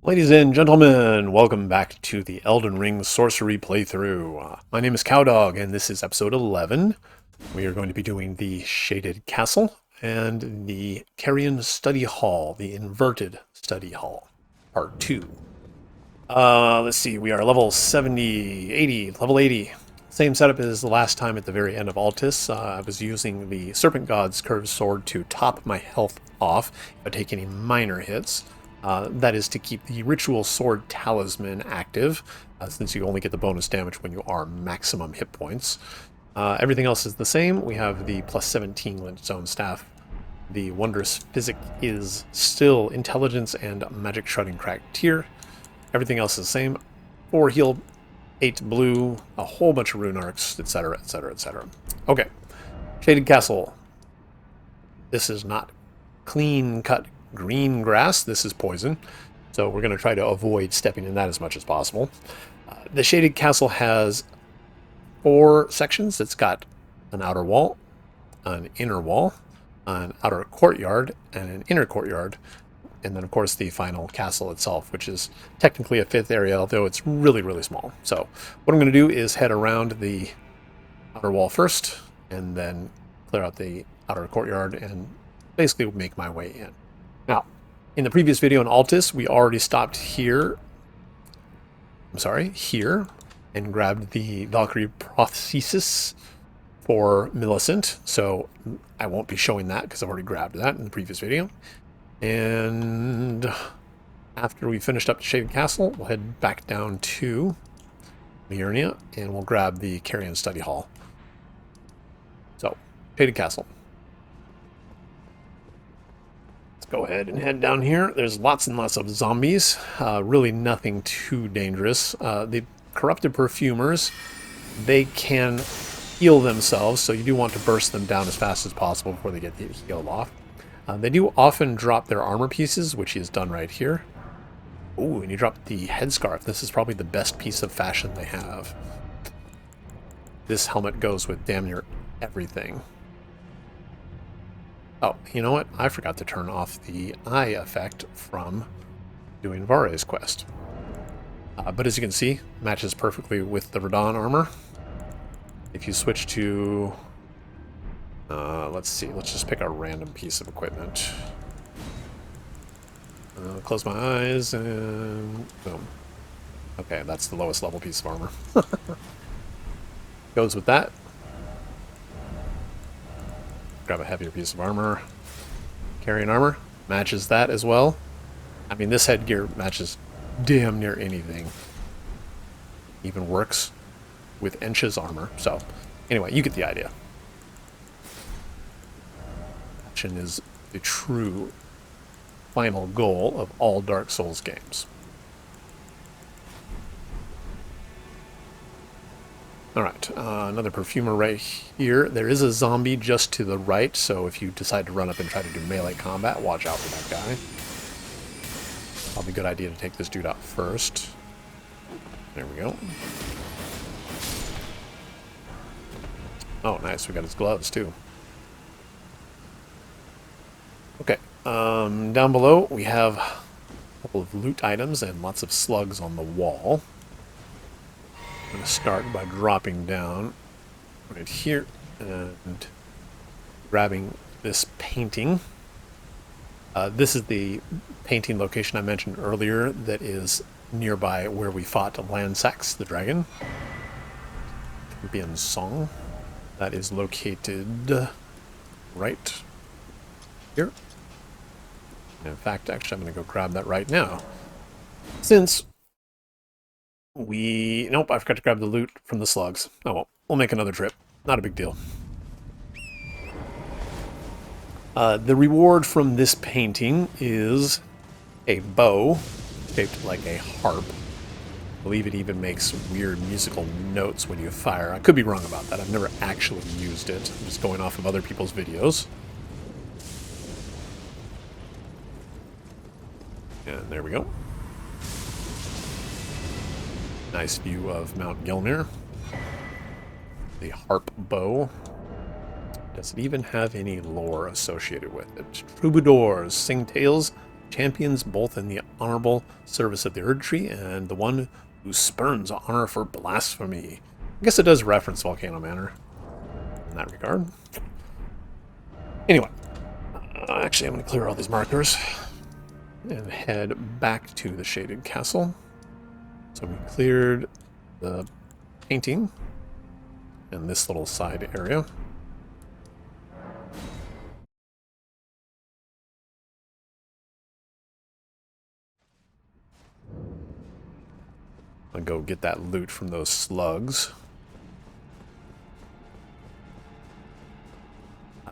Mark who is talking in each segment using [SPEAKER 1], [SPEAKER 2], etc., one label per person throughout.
[SPEAKER 1] Ladies and gentlemen, welcome back to the Elden Ring Sorcery playthrough. My name is Cowdog, and this is episode 11. We are going to be doing the Shaded Castle and the Carrion Study Hall, the Inverted Study Hall, part 2. Let's see, we are level 70, 80, level 80. Same setup as the last time at the very end of Altus. I was using the Serpent God's Curved Sword to top my health off if I take any minor hits. That is to keep the Ritual Sword Talisman active, since you only get the bonus damage when you are maximum hit points. Everything else is the same. We have the plus 17 Glintstone Staff. The Wondrous Physic is still Intelligence and Magic Shredding Crack tier. Everything else is the same. 4 heal, 8 blue, a whole bunch of rune arcs, etc., etc., etc. Okay, Shaded Castle. This is not clean-cut green grass. This is poison, so we're going to try to avoid stepping in that as much as possible. The Shaded Castle has 4 sections. It's got an outer wall, an inner wall, an outer courtyard, and an inner courtyard, and then of course the final castle itself, which is technically a 5th area, although it's really, really small. So what I'm going to do is head around the outer wall first, and then clear out the outer courtyard, and basically make my way in. Now, in the previous video in Altus, we already stopped here. Here, and grabbed the Valkyrie Prosthesis for Millicent. So I won't be showing that because I've already grabbed that in the previous video. And after we finished up the Shaded Castle, we'll head back down to Myrnia, and we'll grab the Carrion Study Hall. So, Shaded Castle. Go ahead and head down here. There's lots and lots of zombies. Really nothing too dangerous. The corrupted perfumers, they can heal themselves, so you do want to burst them down as fast as possible before they get healed off. They do often drop their armor pieces, which is done right here. Ooh, and you drop the headscarf. This is probably the best piece of fashion they have. This helmet goes with damn near everything. Oh, you know what? I forgot to turn off the eye effect from doing Vare's quest. But as you can see, matches perfectly with the Radon armor. If you switch to... let's see, let's just pick a random piece of equipment. Close my eyes and boom. Okay, that's the lowest level piece of armor. Goes with that. Grab a heavier piece of armor. Carrion armor matches that as well. I mean, this headgear matches damn near anything. Even works with Ench's armor. So, anyway, you get the idea. Action is the true final goal of all Dark Souls games. Alright, another perfumer right here. There is a zombie just to the right, so if you decide to run up and try to do melee combat, watch out for that guy. Probably a good idea to take this dude out first. There we go. Oh, nice, we got his gloves too. Okay, down below we have a couple of loot items and lots of slugs on the wall. I'm going to start by dropping down right here and grabbing this painting. This is the painting location I mentioned earlier that is nearby where we fought Lansax, the dragon. Champion Song. That is located right here. And in fact, actually, I'm going to go grab that right now. Since nope, I forgot to grab the loot from the slugs. Oh well, we'll make another trip. Not a big deal. The reward from this painting is a bow shaped like a harp. I believe it even makes weird musical notes when you fire. I could be wrong about that. I've never actually used it. I'm just going off of other people's videos. And there we go. Nice view of Mount Gelmir. The harp bow. Does it even have any lore associated with it? Troubadours sing tales champions both in the honorable service of the Erd Tree and the one who spurns honor for blasphemy. I guess it does reference Volcano Manor in that regard. Anyway, actually I'm going to clear all these markers and head back to the Shaded Castle. So we cleared the painting in this little side area. I'm gonna go get that loot from those slugs.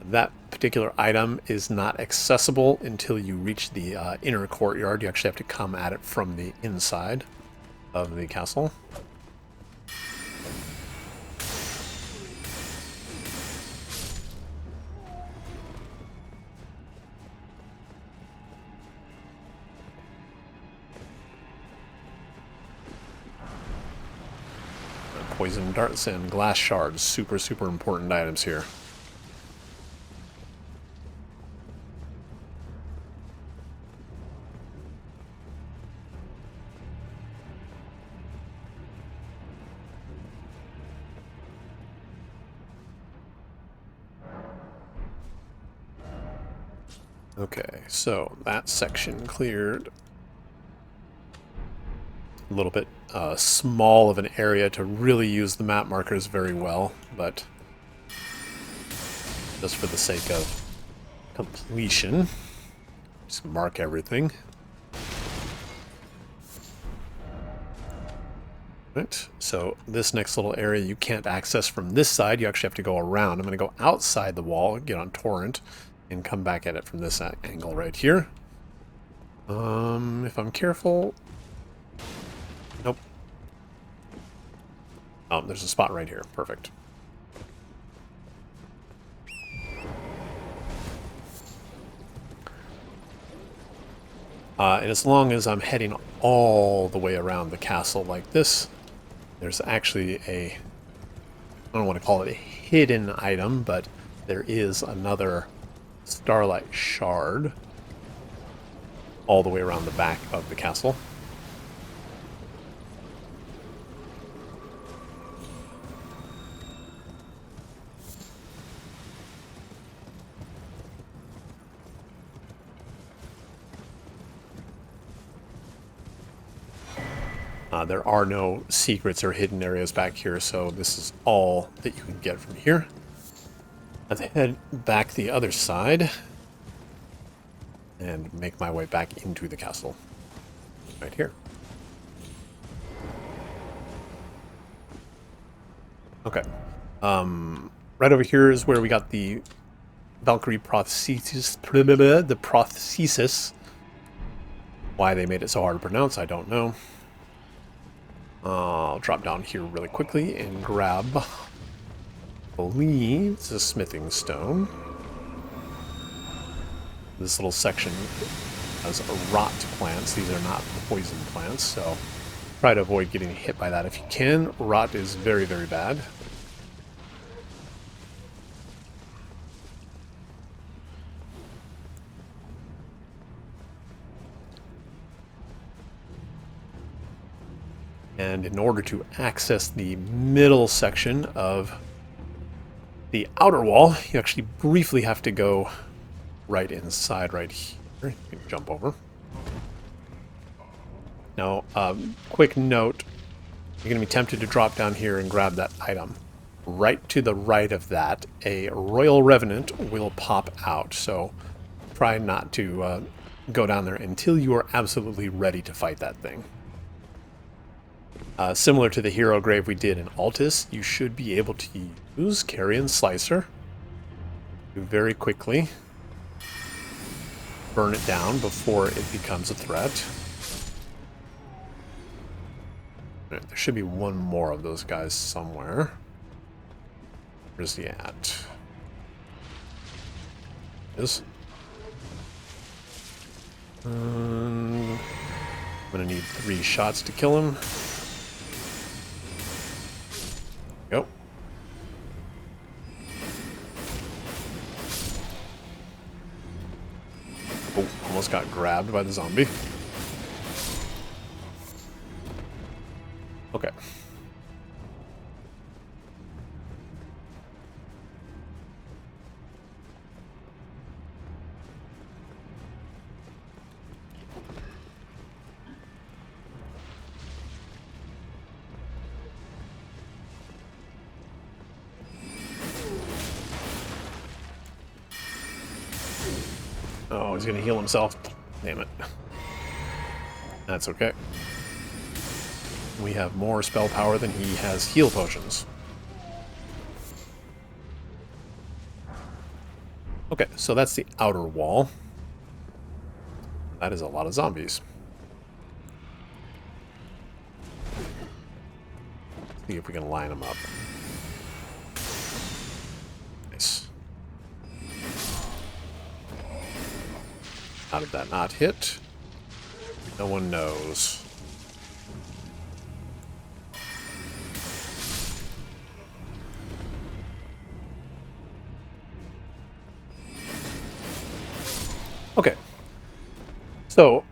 [SPEAKER 1] That particular item is not accessible until you reach the inner courtyard. You actually have to come at it from the inside of the castle. Poison darts and glass shards, super important items here. Okay, so that section cleared. A little bit small of an area to really use the map markers very well, but just for the sake of completion, just mark everything. Right, so this next little area you can't access from this side, you actually have to go around. I'm going to go outside the wall, get on Torrent, and come back at it from this angle right here. If I'm careful... Nope. Oh, there's a spot right here. Perfect. And as long as I'm heading all the way around the castle like this, there's actually a... I don't want to call it a hidden item, but there is another Starlight Shard all the way around the back of the castle. There are no secrets or hidden areas back here, so this is all that you can get from here. Let's head back the other side and make my way back into the castle. Right here. Okay. Right over here is where we got the Valkyrie prosthesis. The prosthesis. Why they made it so hard to pronounce, I don't know. I'll drop down here really quickly and grab, I believe it's a smithing stone. This little section has rot plants. These are not poison plants, so try to avoid getting hit by that if you can. Rot is very bad. And in order to access the middle section of the outer wall, you actually briefly have to go right inside right here. You can jump over. Now, quick note, you're going to be tempted to drop down here and grab that item. Right to the right of that, a Royal Revenant will pop out, so try not to go down there until you are absolutely ready to fight that thing. Similar to the hero grave we did in Altus, you should be able to use Carrion Slicer to very quickly burn it down before it becomes a threat. There should be one more of those guys somewhere. Where's he at? Is. I'm gonna need 3 shots to kill him. Go. Oh, almost got grabbed by the zombie. Okay. Oh, he's gonna heal himself. Damn it. That's okay. We have more spell power than he has heal potions. Okay, so that's the outer wall. That is a lot of zombies. See if we can line them up. Nice. How did that not hit? No one knows. Okay. So,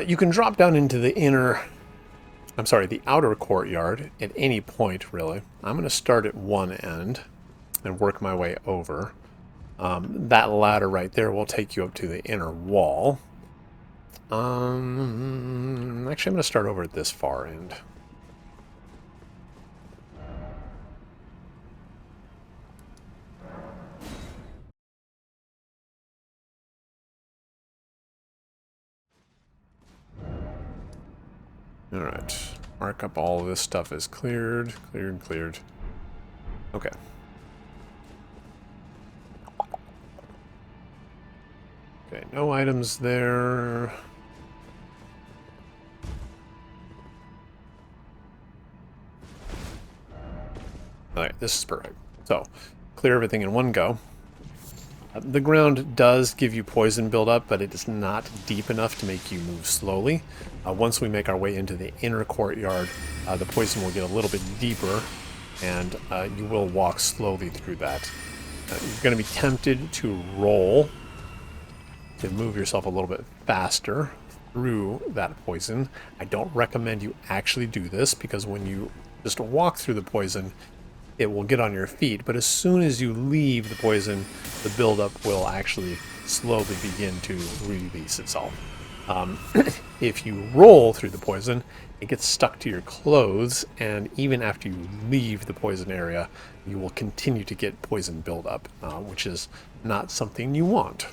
[SPEAKER 1] you can drop down into the the outer courtyard at any point, really. I'm going to start at one end and work my way over. That ladder right there will take you up to the inner wall. Actually, I'm going to start over at this far end. Alright. Mark up all this stuff as cleared. Cleared. Okay. Okay, no items there. Alright, this is perfect. So, clear everything in one go. The ground does give you poison buildup, but it is not deep enough to make you move slowly. Once we make our way into the inner courtyard, the poison will get a little bit deeper, and you will walk slowly through that. You're going to be tempted to roll to move yourself a little bit faster through that poison. I don't recommend you actually do this, because when you just walk through the poison, it will get on your feet, but as soon as you leave the poison, the buildup will actually slowly begin to release itself. If you roll through the poison, it gets stuck to your clothes, and even after you leave the poison area, you will continue to get poison buildup, which is not something you want.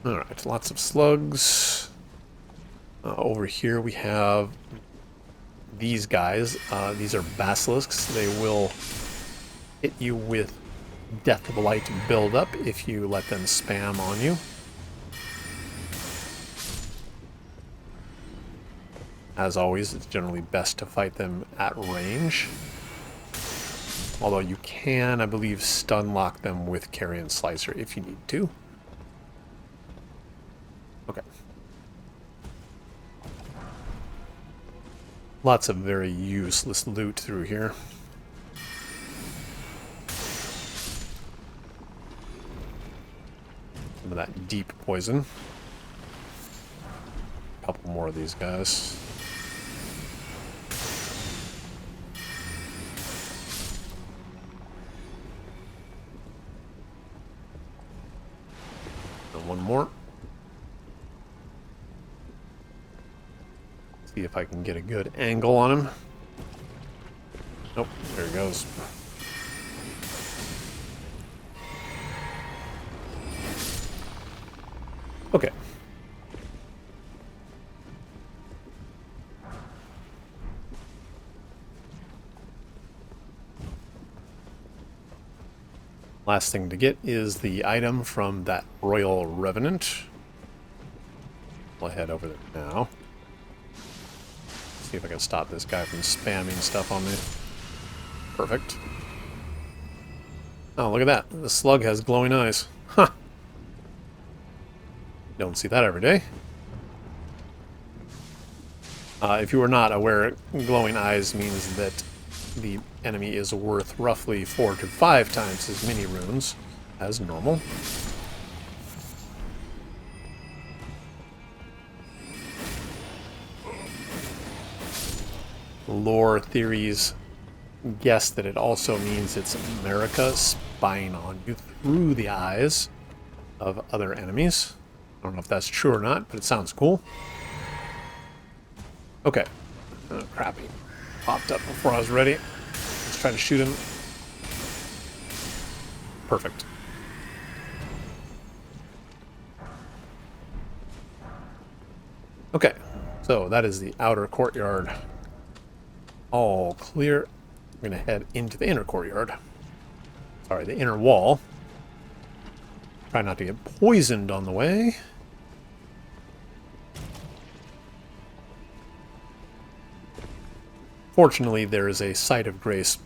[SPEAKER 1] Alright, lots of slugs. Over here we have these guys. These are basilisks. They will hit you with death blight buildup if you let them spam on you. As always, it's generally best to fight them at range. Although you can, I believe, stun lock them with Carrion Slicer if you need to. Okay. Lots of very useless loot through here. Some of that deep poison. A couple more of these guys. And one more. See if I can get a good angle on him. Nope, there he goes. Okay. Last thing to get is the item from that Royal Revenant. I'll head over there now. See if I can stop this guy from spamming stuff on me. Perfect. Oh, look at that. The slug has glowing eyes. Huh. Don't see that every day. If you are not aware, glowing eyes means that the enemy is worth roughly 4 to 5 times as many runes as normal. Lore theories guess that it also means it's America spying on you through the eyes of other enemies. I don't know if that's true or not, but it sounds cool. Okay. Oh, crappy. Popped up before I was ready. Let's try to shoot him. Perfect. Okay. So that is the outer courtyard. All clear. I'm going to head into the inner courtyard. Sorry, the inner wall. Try not to get poisoned on the way. Fortunately, there is a site of grace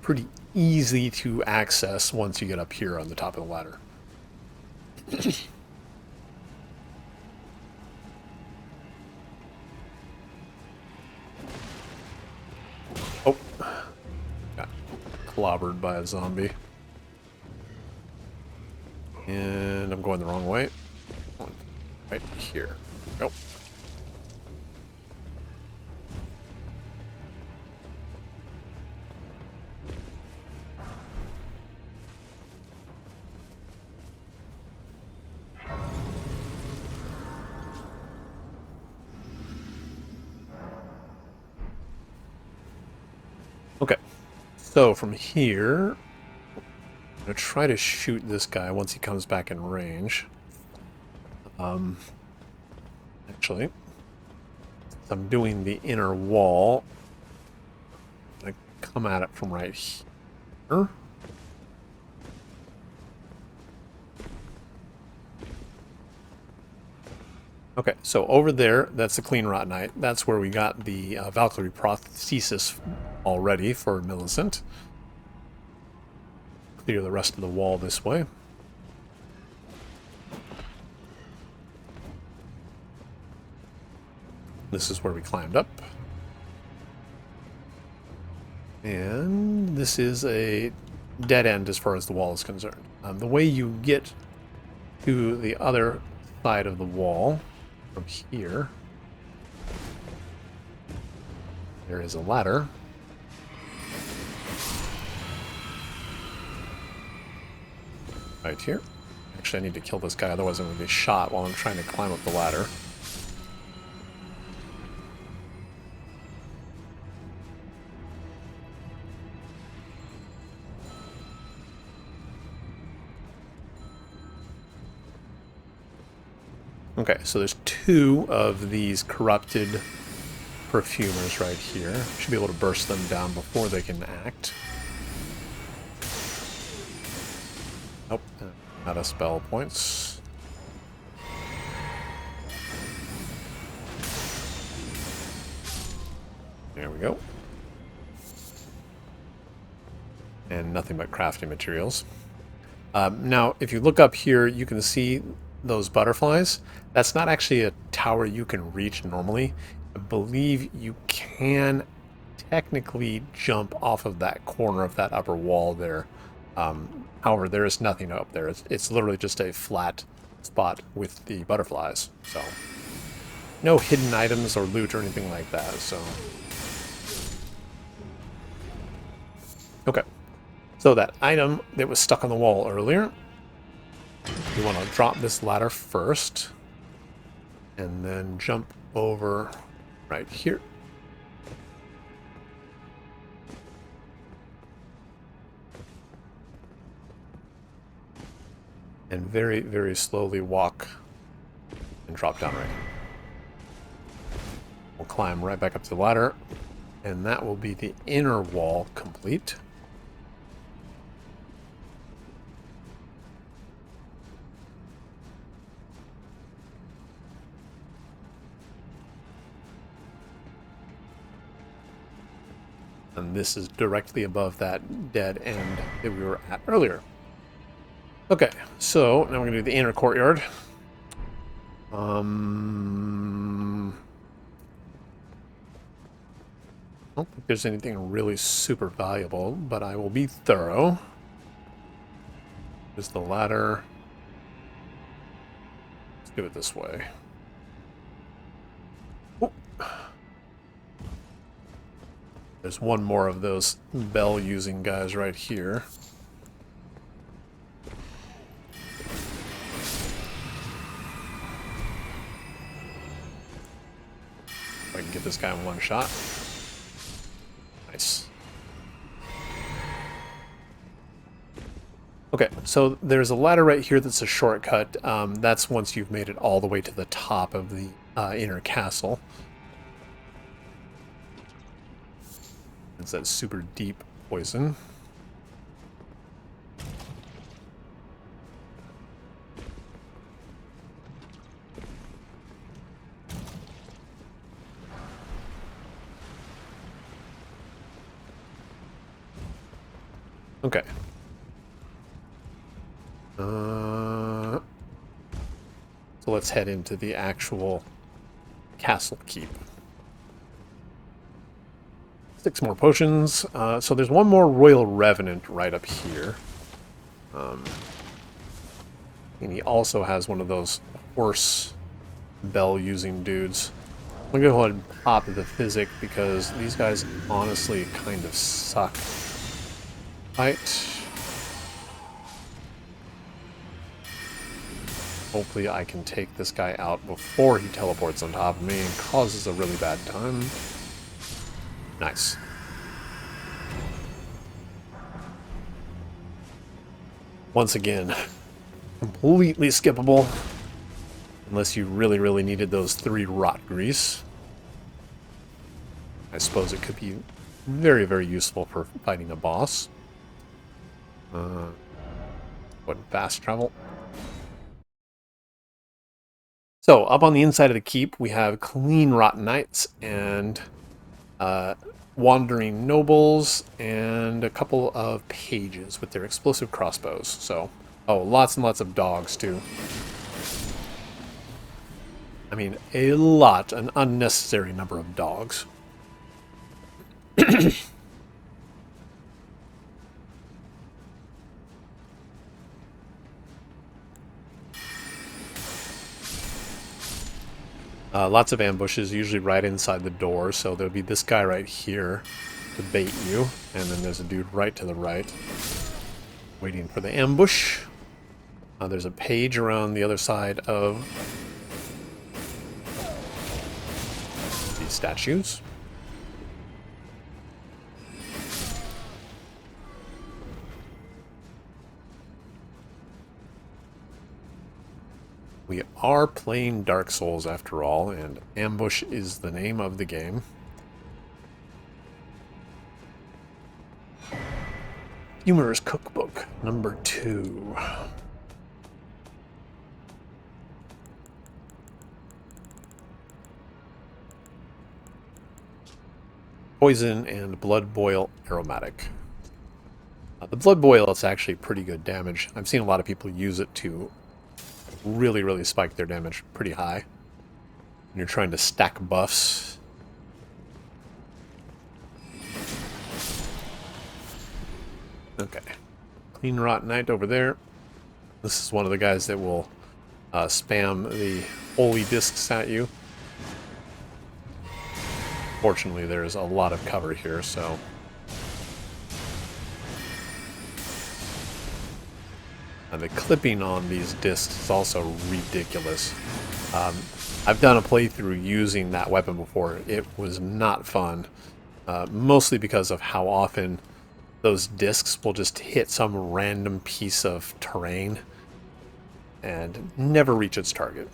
[SPEAKER 1] pretty easy to access once you get up here on the top of the ladder. Oh. Got clobbered by a zombie. And I'm going the wrong way. Right here. Nope. Okay. So from here, I'm going to try to shoot this guy once he comes back in range. Actually, I'm doing the inner wall. I'm going to come at it from right here. Okay, so over there, that's the Clean Rot Knight. That's where we got the Valkyrie prosthesis already for Millicent. Clear the rest of the wall this way. This is where we climbed up. And this is a dead end as far as the wall is concerned. The way you get to the other side of the wall from here, there is a ladder. Right here. Actually, I need to kill this guy, otherwise I'm going to be shot while I'm trying to climb up the ladder. Okay, so there's 2 of these corrupted perfumers right here. Should be able to burst them down before they can act. Nope, out of spell points. There we go. And nothing but crafting materials. Now, if you look up here, you can see those butterflies. That's not actually a tower you can reach normally. I believe you can technically jump off of that corner of that upper wall there. However, there is nothing up there. It's literally just a flat spot with the butterflies. So, no hidden items or loot or anything like that. So, okay. So that item that was stuck on the wall earlier, you want to drop this ladder first, and then jump over right here. And very, very slowly walk and drop down right here. We'll climb right back up to the ladder, and that will be the inner wall complete. And this is directly above that dead end that we were at earlier. Okay, so now we're going to do the inner courtyard. Oh, don't think there's anything really super valuable, but I will be thorough. There's the ladder. Let's do it this way. Oh. There's one more of those bell-using guys right here. I can get this guy in one shot. Nice. Okay, so there's a ladder right here that's a shortcut. That's once you've made it all the way to the top of the inner castle. It's that super deep poison. Okay. So let's head into the actual castle keep. 6 more potions. So there's one more Royal Revenant right up here. And he also has one of those horse bell-using dudes. I'm going to go ahead and pop the Physic because these guys honestly kind of suck. Right. Hopefully I can take this guy out before he teleports on top of me and causes a really bad time. Nice. Once again, completely skippable. Unless you really, really needed those 3 rot grease. I suppose it could be very, very useful for fighting a boss. What, fast travel? So, up on the inside of the keep, we have clean rotten knights and wandering nobles and a couple of pages with their explosive crossbows. So, oh, lots and lots of dogs too. I mean, an unnecessary number of dogs. Lots of ambushes, usually right inside the door, so there'll be this guy right here to bait you, and then there's a dude right to the right, waiting for the ambush. There's a page around the other side of these statues. We are playing Dark Souls after all, and ambush is the name of the game. Humorous Cookbook, number 2. Poison and Blood Boil Aromatic. The Blood Boil is actually pretty good damage. I've seen a lot of people use it to really, really spike their damage pretty high. When you're trying to stack buffs. Okay. Clean Rot Knight over there. This is one of the guys that will spam the holy discs at you. Fortunately, there's a lot of cover here, so... And the clipping on these discs is also ridiculous. I've done a playthrough using that weapon before. It was not fun, mostly because of how often those discs will just hit some random piece of terrain and never reach its target.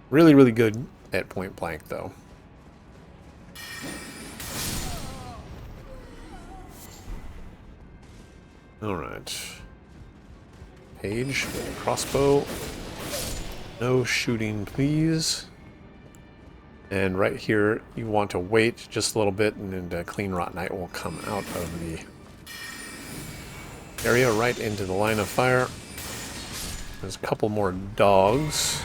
[SPEAKER 1] Really, really good at point blank, though. Alright. Page with a crossbow. No shooting, please. And right here, you want to wait just a little bit, and then the Clean Rot Knight will come out of the area right into the line of fire. There's a couple more dogs.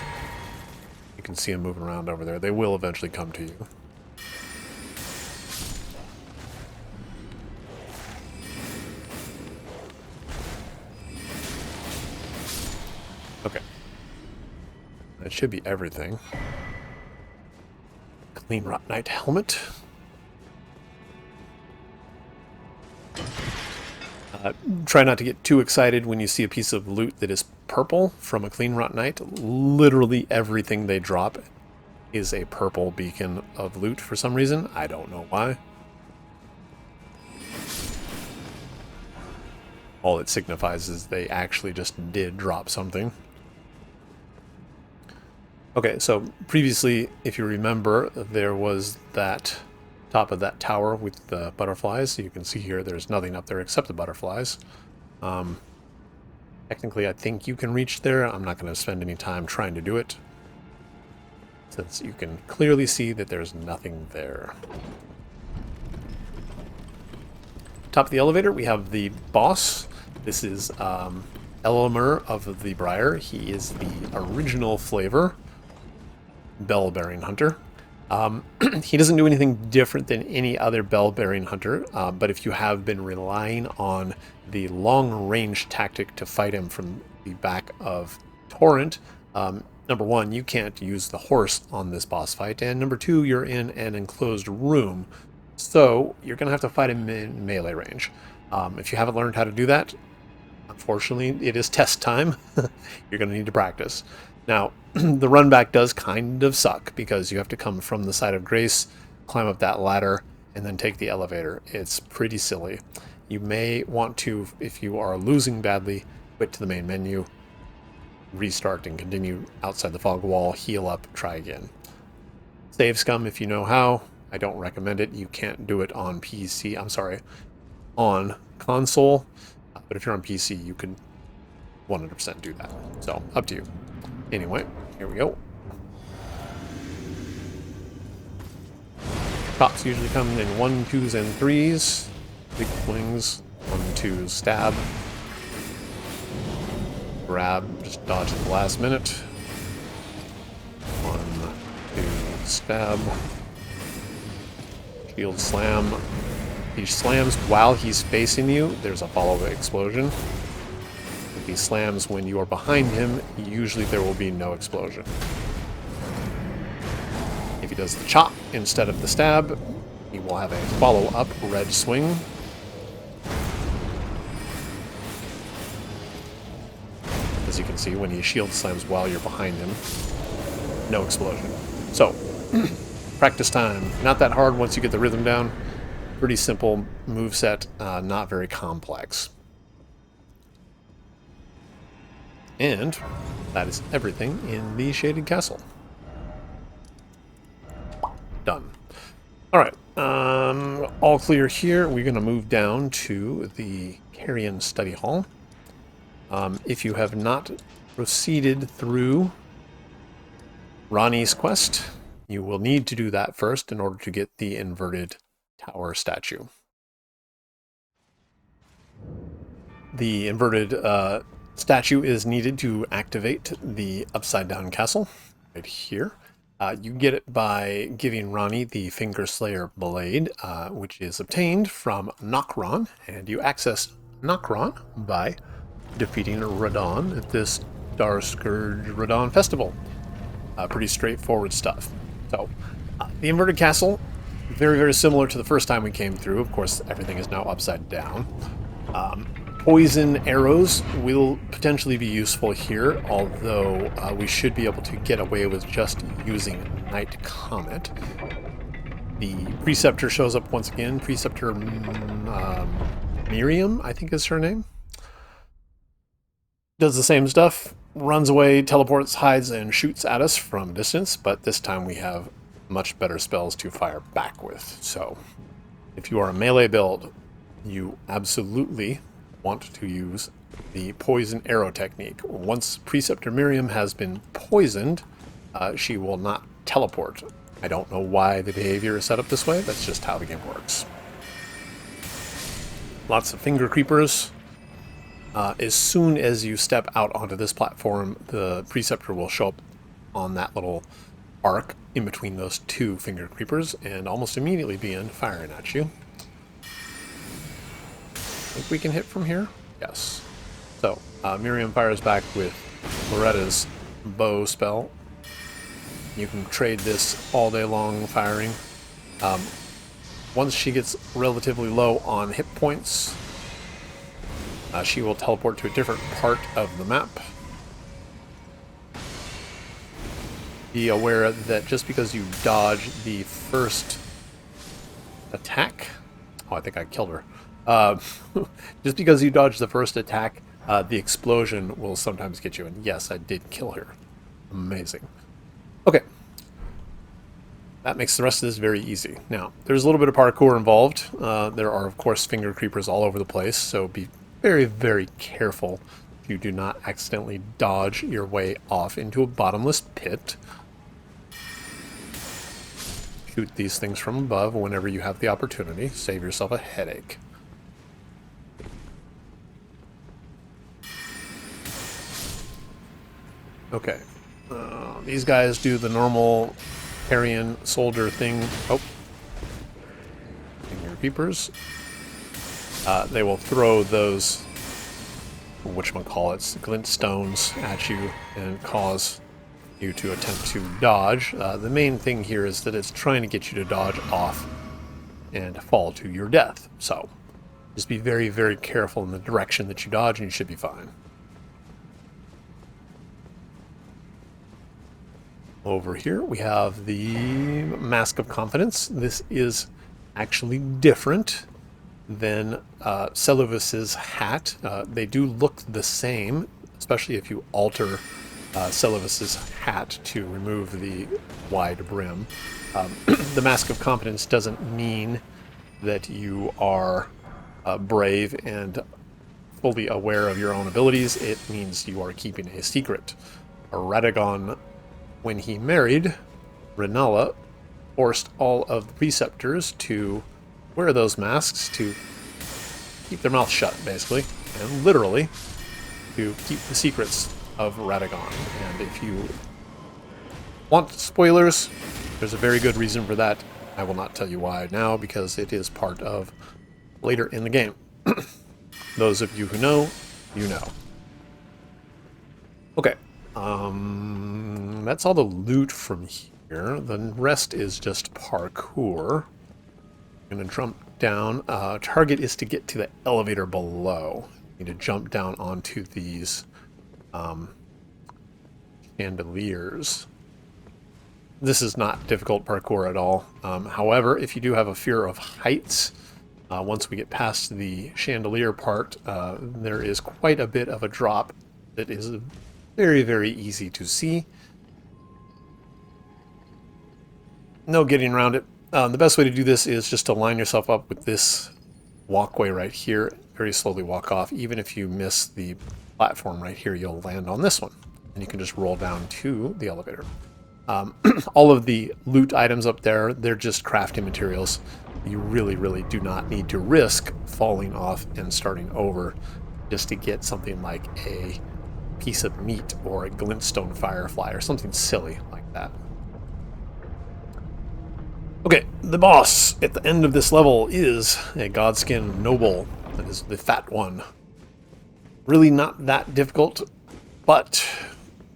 [SPEAKER 1] You can see them moving around over there. They will eventually come to you. That should be everything. Clean Rot Knight helmet. Try not to get too excited when you see a piece of loot that is purple from a Clean Rot Knight. Literally everything they drop is a purple beacon of loot for some reason. I don't know why. All it signifies is they actually just did drop something. Okay, so previously, if you remember, there was that top of that tower with the butterflies. You can see here there's nothing up there except the butterflies. Technically, I think you can reach there. I'm not going to spend any time trying to do it, since you can clearly see that there's nothing there. Top of the elevator, we have the boss. This is Elmer of the Briar. He is the original flavor bell-bearing hunter. He doesn't do anything different than any other bell-bearing hunter, but if you have been relying on the long-range tactic to fight him from the back of Torrent, number one, you can't use the horse on this boss fight, and number two, you're in an enclosed room, so you're going to have to fight him in melee range. If you haven't learned how to do that, unfortunately, it is test time. You're going to need to practice. Now, the run back does kind of suck because you have to come from the side of Grace, climb up that ladder, and then take the elevator. It's pretty silly. You may want to, if you are losing badly, quit to the main menu, restart and continue outside the fog wall, heal up, try again. Save scum if you know how. I don't recommend it. You can't do it on PC. I'm sorry, on console. But if you're on PC, you can 100% do that. So, up to you. Anyway, here we go. Chops usually come in 1s, 2s, and 3s. Big swings. 1, 2, stab. Grab, just dodge at the last minute. 1, 2, stab. Shield slam. He slams while he's facing you. There's a follow-up explosion. If he slams when you are behind him, usually there will be no explosion. If he does the chop instead of the stab, he will have a follow-up red swing. As you can see, when he shield slams while you're behind him, no explosion. So, practice time. Not that hard once you get the rhythm down. Pretty simple moveset, not very complex. And that is everything in the Shaded Castle. Done. Alright, all clear here. We're going to move down to the Carrion Study Hall. If you have not proceeded through Ronnie's quest, you will need to do that first in order to get the inverted tower statue. The inverted statue is needed to activate the upside down castle right here. You get it by giving Ronnie the Finger Slayer blade, which is obtained from Nokron, and you access Nokron by defeating Radon at this Star Scourge Radon Festival. Pretty straightforward stuff. So, the inverted castle, very, very similar to the first time we came through. Of course, everything is now upside down. Poison arrows will potentially be useful here, although we should be able to get away with just using Night Comet. The Preceptor shows up once again. Preceptor Miriam, I think is her name. Does the same stuff, runs away, teleports, hides, and shoots at us from a distance, but this time we have much better spells to fire back with. So, if you are a melee build, you absolutely want to use the poison arrow technique. Once Preceptor Miriam has been poisoned, she will not teleport. I don't know why the behavior is set up this way, that's just how the game works. Lots of finger creepers. As soon as you step out onto this platform, the Preceptor will show up on that little arc in between those two finger creepers and almost immediately begin firing at you. Think we can hit from here? Yes. So, Miriam fires back with Loretta's bow spell. You can trade this all day long firing. Once she gets relatively low on hit points, she will teleport to a different part of the map. Be aware that just because you dodge the first attack... Oh, I think I killed her. Just because you dodge the first attack, the explosion will sometimes get you. And yes, I did kill her. Amazing. Okay. That makes the rest of this very easy. Now, there's a little bit of parkour involved. There are, of course, finger creepers all over the place, so be very, very careful you do not accidentally dodge your way off into a bottomless pit. Shoot these things from above whenever you have the opportunity. Save yourself a headache. Okay. These guys do the normal Aryan soldier thing. Oh. Finger creepers. They will throw those, whatchamacallits, glint stones at you and cause you to attempt to dodge. The main thing here is that it's trying to get you to dodge off and fall to your death. So just be very, very careful in the direction that you dodge and you should be fine. Over here we have the Mask of Confidence. This is actually different than Seluvis's hat. They do look the same, especially if you alter Seluvis's hat to remove the wide brim. The Mask of Confidence doesn't mean that you are brave and fully aware of your own abilities. It means you are keeping a secret. Radagon, when he married Renala, forced all of the preceptors to wear those masks to keep their mouth shut, basically, and literally to keep the secrets of Radagon. And if you want spoilers, there's a very good reason for that. I will not tell you why now, because it is part of later in the game. Those of you who know, you know. Okay. That's all the loot from here. The rest is just parkour. I'm going to jump down. Target is to get to the elevator below. You need to jump down onto these chandeliers. This is not difficult parkour at all. However, if you do have a fear of heights, once we get past the chandelier part, there is quite a bit of a drop that is very, very easy to see. No getting around it. The best way to do this is just to line yourself up with this walkway right here. Very slowly walk off. Even if you miss the platform right here, you'll land on this one. And you can just roll down to the elevator. All of the loot items up there, they're just crafting materials. You really, really do not need to risk falling off and starting over just to get something like a piece of meat or a glintstone firefly or something silly like that. Okay, the boss at the end of this level is a Godskin Noble. That is the fat one. Really not that difficult, but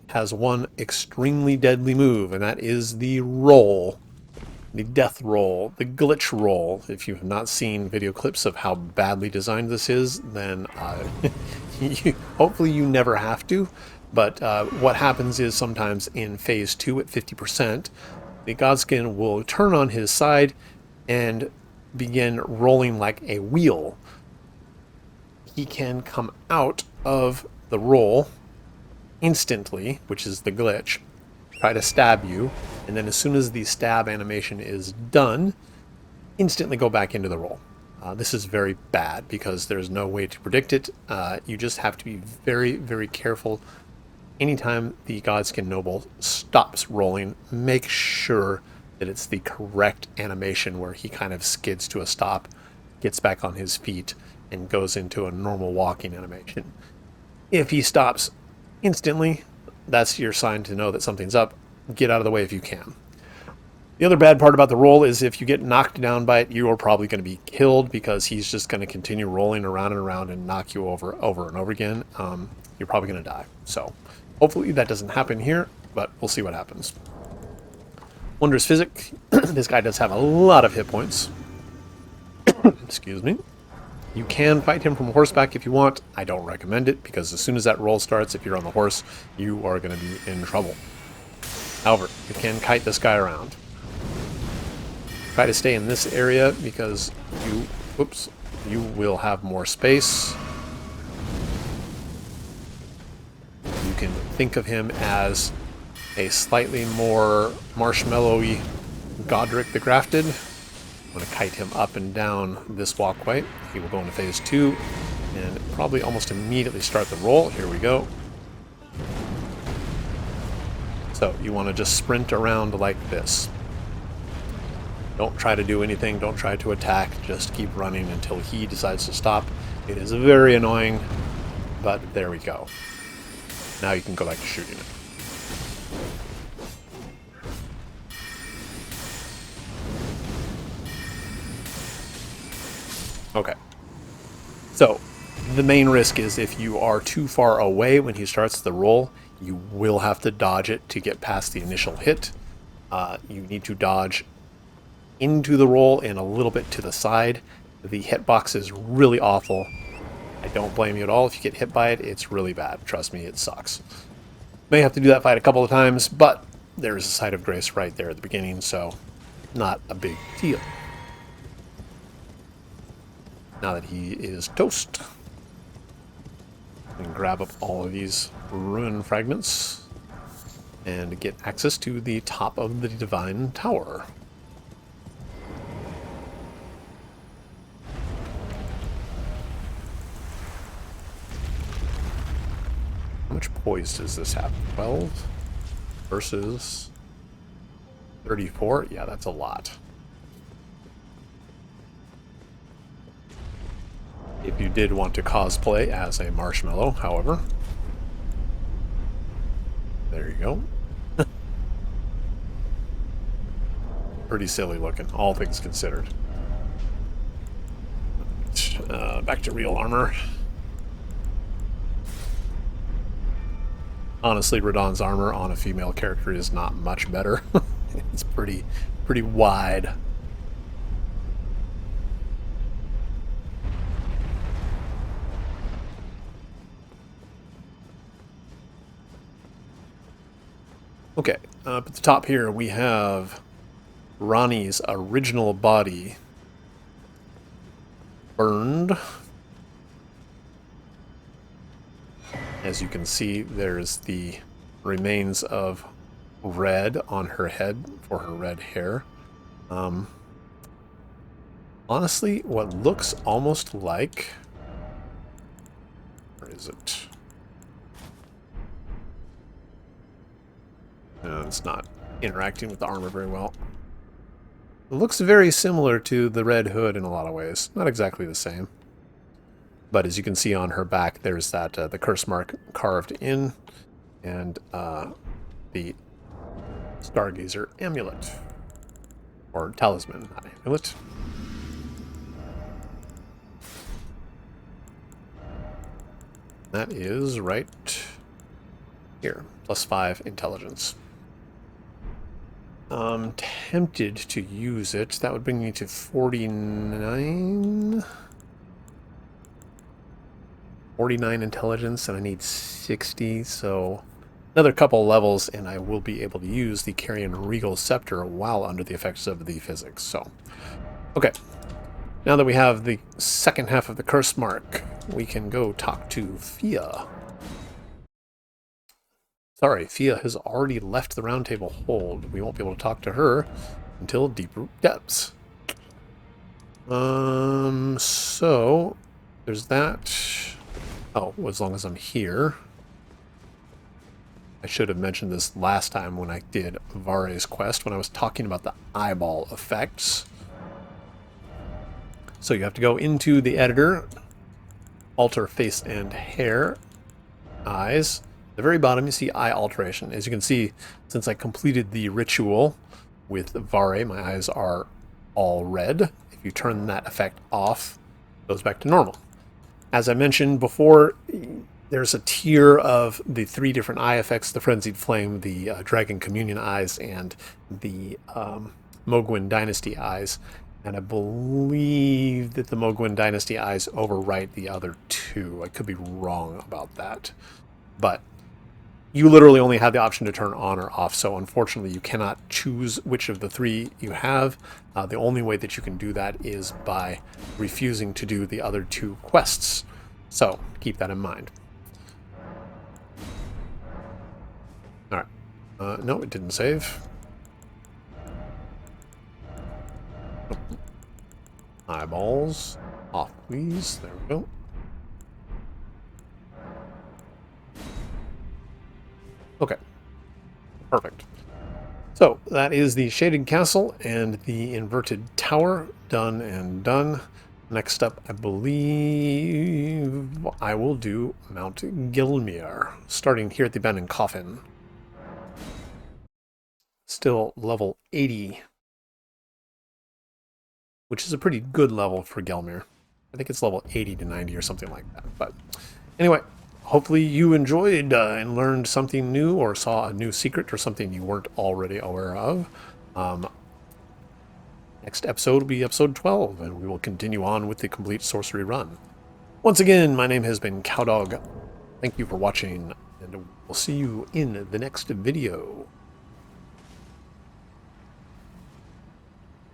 [SPEAKER 1] has one extremely deadly move, and that is the roll. The death roll, the glitch roll. If you have not seen video clips of how badly designed this is, then hopefully you never have to. But what happens is sometimes in phase 2 at 50%, the Godskin will turn on his side and begin rolling like a wheel. He can come out of the roll instantly, which is the glitch, try to stab you, and then as soon as the stab animation is done, instantly go back into the roll. This is very bad because there's no way to predict it. You just have to be very, very careful. Anytime the Godskin Noble stops rolling, make sure that it's the correct animation where he kind of skids to a stop, gets back on his feet, and goes into a normal walking animation. If he stops instantly, that's your sign to know that something's up. Get out of the way if you can. The other bad part about the roll is if you get knocked down by it, you are probably going to be killed because he's just going to continue rolling around and around and knock you over and over again. You're probably going to die. So hopefully that doesn't happen here, but we'll see what happens. Wondrous Physic. This guy does have a lot of hit points. Excuse me. You can fight him from horseback if you want. I don't recommend it, because as soon as that roll starts, if you're on the horse, you are going to be in trouble. However, you can kite this guy around. Try to stay in this area because you will have more space. You can think of him as a slightly more marshmallowy Godric the Grafted. I'm going to kite him up and down this walkway. He will go into phase 2 and probably almost immediately start the roll. Here we go. So you want to just sprint around like this. Don't try to do anything. Don't try to attack. Just keep running until he decides to stop. It is very annoying, but there we go. Now you can go back to shooting it. Okay. So, the main risk is if you are too far away when he starts the roll, you will have to dodge it to get past the initial hit. You need to dodge into the roll and a little bit to the side. The hitbox is really awful. I don't blame you at all. If you get hit by it, it's really bad. Trust me, it sucks. May have to do that fight a couple of times, but there's a site of grace right there at the beginning, so not a big deal. Now that he is toast, we can grab up all of these ruin fragments and get access to the top of the Divine Tower. How much poise does this have? 12 versus 34? Yeah, that's a lot. If you did want to cosplay as a marshmallow, however. There you go. Pretty silly looking, all things considered. Back to real armor. Honestly, Radahn's armor on a female character is not much better. It's pretty wide. Okay, up at the top here we have Ranni's original body burned. As you can see, there's the remains of red on her head for her red hair. Honestly, what looks almost like... Where is it? No, it's not interacting with the armor very well. It looks very similar to the Red Hood in a lot of ways. Not exactly the same. But as you can see on her back, there's that the curse mark carved in, and the Stargazer amulet. Or talisman, not amulet. That is right here. +5 intelligence. Tempted to use it. That would bring me to 49. 49 intelligence, and I need 60, so another couple levels, and I will be able to use the Carrion Regal Scepter while under the effects of the physics. So, okay. Now that we have the second half of the curse mark, we can go talk to Fia. Sorry, Fia has already left the round table hold. We won't be able to talk to her until Deep-Root Depths. So there's that. Oh, as long as I'm here. I should have mentioned this last time when I did Vare's quest, when I was talking about the eyeball effects. So you have to go into the editor, alter face and hair, eyes. At the very bottom, you see eye alteration. As you can see, since I completed the ritual with Vare, my eyes are all red. If you turn that effect off, it goes back to normal. As I mentioned before, there's a tier of the 3 different eye effects: the Frenzied Flame, the Dragon Communion Eyes, and the Mogwin Dynasty Eyes. And I believe that the Mogwin Dynasty Eyes overwrite the other 2. I could be wrong about that. But you literally only have the option to turn on or off, so unfortunately you cannot choose which of the 3 you have. The only way that you can do that is by refusing to do the other 2 quests. So keep that in mind. Alright. No, it didn't save. Eyeballs. Off, please. There we go. Okay. Perfect. So, that is the Shaded Castle and the Inverted Tower. Done and done. Next up, I believe I will do Mount Gilmere, starting here at the Abandoned Coffin. Still level 80, which is a pretty good level for Gelmir. I think it's level 80 to 90 or something like that. But anyway, hopefully you enjoyed and learned something new, or saw a new secret or something you weren't already aware of. Next episode will be episode 12, and we will continue on with the complete sorcery run. Once again, my name has been Cowdog. Thank you for watching, and we'll see you in the next video.